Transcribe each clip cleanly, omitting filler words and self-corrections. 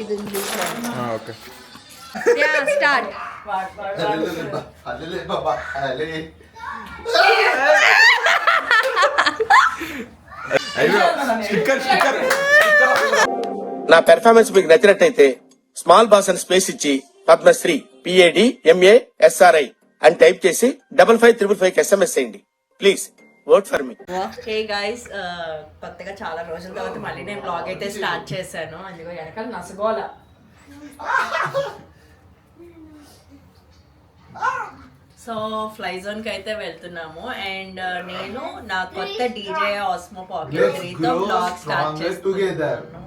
ఇది English. Okay start. నా performance మీకు నచ్చినట్టయితే స్మాల్ బాస్ అని స్పేస్ ఇచ్చి పద్మశ్రీ PADMASRI అని టైప్ చేసి 5555 SMS చేయండి please. Work for me. Hey guys, కొత్తగా చాలా రోజుల తర్వాత మళ్ళీ నేను బ్లాగ్ అయితే స్టార్ట్ చేశాను. అందుకో వెనకాల నసగోల. సో ఫ్లై జోన్ కి అయితే వెళ్తున్నాము అండ్ నేను నా కొత్త DJ ఆస్మో పాకెట్ 3తో బ్లాగ్ స్టార్ట్ చేస్తున్నాను.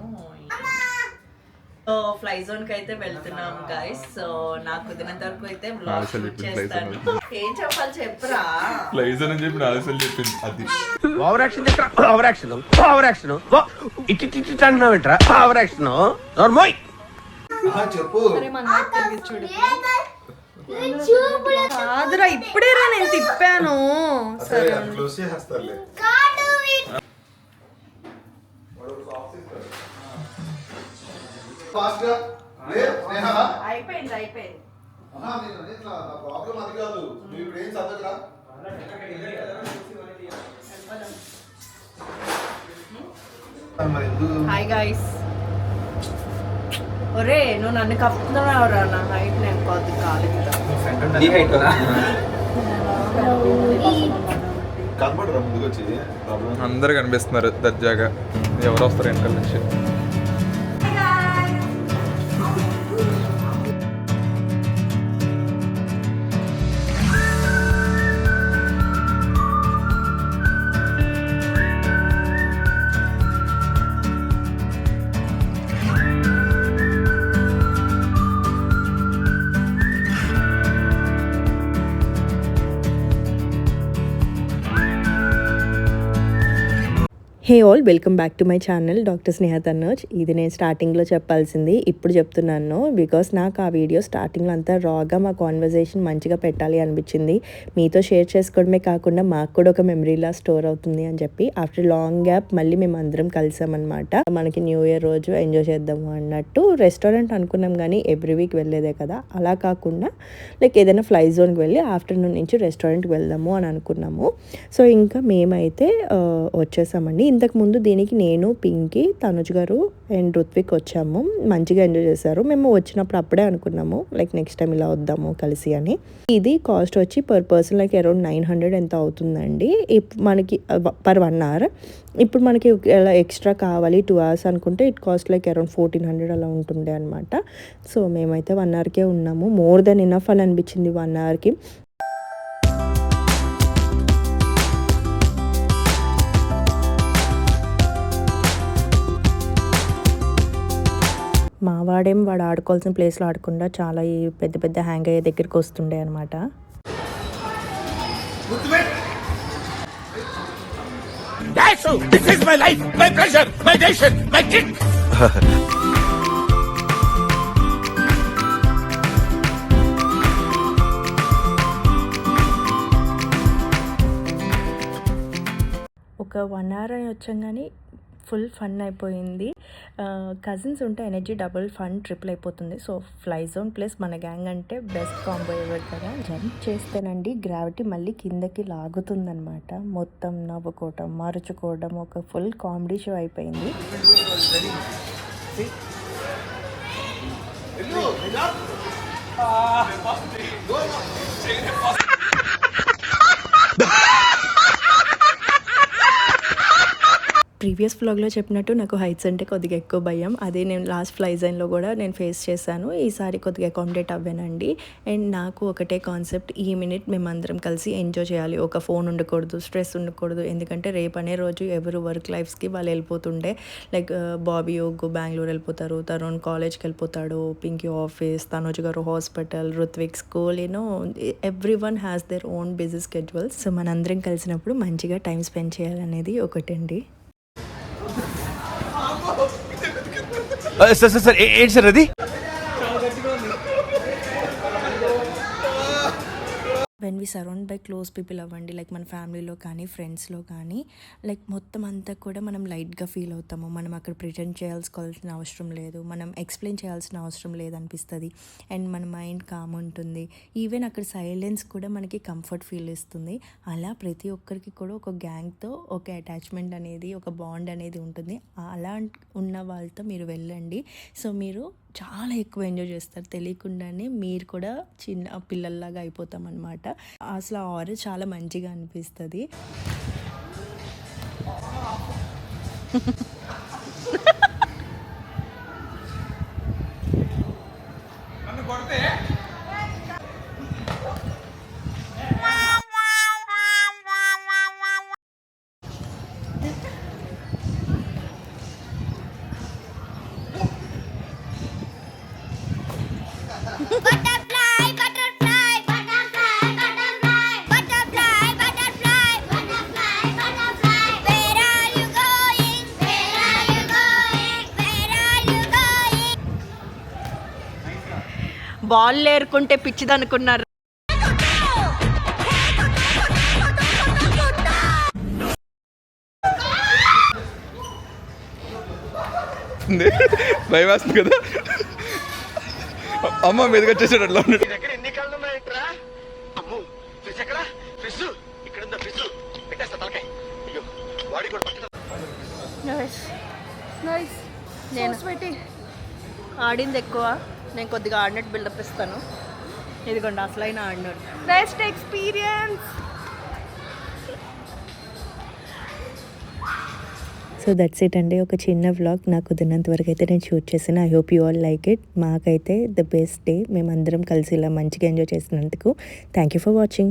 సో ఫ్లై జోన్ కి అయితే వెళ్తున్నాం గైస్. సో నాకు కుదిరినంత వరకు అయితే బ్లాగ్ షూట్ చేస్తాను. ఏం చెప్పాలి చెప్పరా? ప్లైజ్ అని చెప్పి నాలుగు చెప్పింది అది. Over action over action over action ఇట్టి అంటున్నావు ఏంట్రా? ఓవర్ యాక్షన్ నార్మల్ చెప్పు. కాదురా, ఇప్పుడేరా నేను తిప్పాను. సరే అయిపోయింది అయిపోయింది. Hi guys. ఒరే నువ్వు నన్ను కప్పుతున్నావురా, నా హైట్ నేను కొద్ది కాలేదు. అందరు కనిపిస్తున్నారు దర్జాగా. ఎవరు వస్తారు వెనకాల నుంచి? Hey all, welcome back to my channel doctor Sneha Tannoj. ఇది నేను స్టార్టింగ్లో చెప్పాల్సింది ఇప్పుడు చెప్తున్నాను, బికాస్ నాకు ఆ వీడియో స్టార్టింగ్లో అంతా రాగా మా కాన్వర్జేషన్ మంచిగా పెట్టాలి అనిపించింది. మీతో షేర్ చేసుకోవడమే కాకుండా మాకు కూడా ఒక మెమరీలా స్టోర్ అవుతుంది అని చెప్పి ఆఫ్టర్ లాంగ్ గ్యాప్ మళ్ళీ మేము అందరం కలిసామన్నమాట. మనకి న్యూ ఇయర్ రోజు ఎంజాయ్ చేద్దాము అన్నట్టు రెస్టారెంట్ అనుకున్నాం, కానీ ఎవ్రీ వీక్ వెళ్ళేదే కదా, అలా కాకుండా లైక్ ఏదైనా ఫ్లై జోన్కి వెళ్ళి ఆఫ్టర్నూన్ నుంచి రెస్టారెంట్కి వెళ్దాము అని అనుకున్నాము. సో ఇంకా మేమైతే వచ్చేసామండి. ఇంతకుముందు దీనికి నేను, పింకీ, తనుజ్ గారు అండ్ రుత్విక్ వచ్చాము. మంచిగా ఎంజాయ్ చేశారు. మేము వచ్చినప్పుడు అప్పుడే అనుకున్నాము లైక్ నెక్స్ట్ టైం ఇలా వద్దాము కలిసి అని. ఇది కాస్ట్ వచ్చి పర్ పర్సన్ లైక్ అరౌండ్ 900 ఎంత అవుతుందండి మనకి పర్ 1 hour. ఇప్పుడు మనకి ఎక్స్ట్రా కావాలి 2 hours అనుకుంటే ఇట్ కాస్ట్ లైక్ అరౌండ్ 1400 అలా ఉంటుండే అనమాట. సో మేమైతే 1 hourకే ఉన్నాము. మోర్ దెన్ ఇనఫ్ అని అనిపించింది 1 hourకి. మా వాడు ఆడుకోవాల్సిన ప్లేస్లో ఆడకుండా చాలా ఈ పెద్ద పెద్ద హ్యాంగ్ అయ్యే దగ్గరికి వస్తుండే అనమాట. ఒక 1 hour అని వచ్చాం కానీ ఫుల్ ఫన్ అయిపోయింది. కజిన్స్ ఉంటే ఎనర్జీ డబుల్, ఫన్ ట్రిపుల్ అయిపోతుంది. సో ఫ్లై జోన్ ప్లస్ మన గ్యాంగ్ అంటే బెస్ట్ కాంబో ఎవరు కదా. జంప్ చేస్తేనండి గ్రావిటీ మళ్ళీ కిందకి లాగుతుందనమాట. మొత్తం నవ్వుకోవటం, మరుచుకోవడం, ఒక ఫుల్ కామెడీ షో అయిపోయింది. ప్రీవియస్ వ్లాగ్లో చెప్పినట్టు నాకు హైట్స్ అంటే కొద్దిగా ఎక్కువ భయం. అదే నేను లాస్ట్ ఫ్లై జోన్లో కూడా నేను ఫేస్ చేశాను. ఈసారి కొద్దిగా అకామిడేట్ అవ్వానండి. అండ్ నాకు ఒకటే కాన్సెప్ట్, ఈ మినిట్ మేమందరం కలిసి ఎంజాయ్ చేయాలి. ఒక ఫోన్ ఉండకూడదు, స్ట్రెస్ ఉండకూడదు. ఎందుకంటే రేపు అనే రోజు ఎవరు వర్క్ లైఫ్స్కి వాళ్ళు వెళ్ళిపోతుండే. లైక్ బాబీ యోగు బెంగళూరు వెళ్ళిపోతారు, తరుణ్ కాలేజ్కి వెళ్ళిపోతాడు, పింకీ ఆఫీస్, తనుజ్ గారు hospital, Ruthvik school, every one has their own busy schedules. So మనందరం కలిసినప్పుడు మంచిగా టైం స్పెండ్ చేయాలనేది ఒకటండి. సార్ ఏంటి సార్ అది? When we surround by close people అవ్వండి, లైక్ మన ఫ్యామిలీలో కానీ ఫ్రెండ్స్లో కానీ, లైక్ మొత్తం అంతా కూడా మనం లైట్గా ఫీల్ అవుతాము. మనం అక్కడ ప్రిటెండ్ చేయాల్సిన అవసరం లేదు, మనం ఎక్స్ప్లెయిన్ చేయాల్సిన అవసరం లేదనిపిస్తుంది. అండ్ మన మైండ్ కామ్ ఉంటుంది. ఈవెన్ అక్కడ సైలెన్స్ కూడా మనకి కంఫర్ట్ ఫీల్ ఇస్తుంది. అలా ప్రతి ఒక్కరికి కూడా ఒక గ్యాంగ్తో ఒక అటాచ్మెంట్ అనేది, ఒక బాండ్ అనేది ఉంటుంది. అలా ఉన్న వాళ్ళతో మీరు వెళ్ళండి. సో మీరు చాలా ఎక్కువ ఎంజాయ్ చేస్తారు. తెలియకుండానే మీరు కూడా చిన్న పిల్లల్లాగా అయిపోతాం అనమాట. అసలు ఆ ఆరా చాలా మంచిగా అనిపిస్తుంది. Butterfly, butterfly, butterfly, butterfly, butterfly, butterfly, butterfly, butterfly. Where are you going? Where are you going? Where are you going? Ball ఏరుకుంటే పిచ్చిదనుకున్నారు. భయం వేస్తుంది కదా. అమ్మ మీదకి వచ్చేసాడు అట్లా ఉన్నాడు. దగ్గర ఎన్ని కళ్ళు ఉన్నాయంట్రా? అమ్ము ఫ్రిడ్జ్ ఎక్కడ? ఫ్రిడ్జ్ ఇక్కడ ఉందా? ఫ్రిడ్జ్ పెట్టేస్తా తలకాయ. అయ్యో వాడి కూడా పట్టదు. నేను ఆడింది ఎక్కువ, నేను కొద్దిగా ఆడినట్టు బిల్డప్ ఇస్తాను. ఇదిగోండి అసలైన ఆడినాడు. Best experience. So that's it అండి. ఒక చిన్న వ్లాగ్ నాకు కుదిరినంత వరకు అయితే నేను షూట్ చేసాను. I hope you all like it. మాకైతే ద బెస్ట్ డే. మేమందరం కలిసి ఇలా మంచిగా ఎంజాయ్ చేసినందుకు థ్యాంక్ యూ ఫర్ వాచింగ్.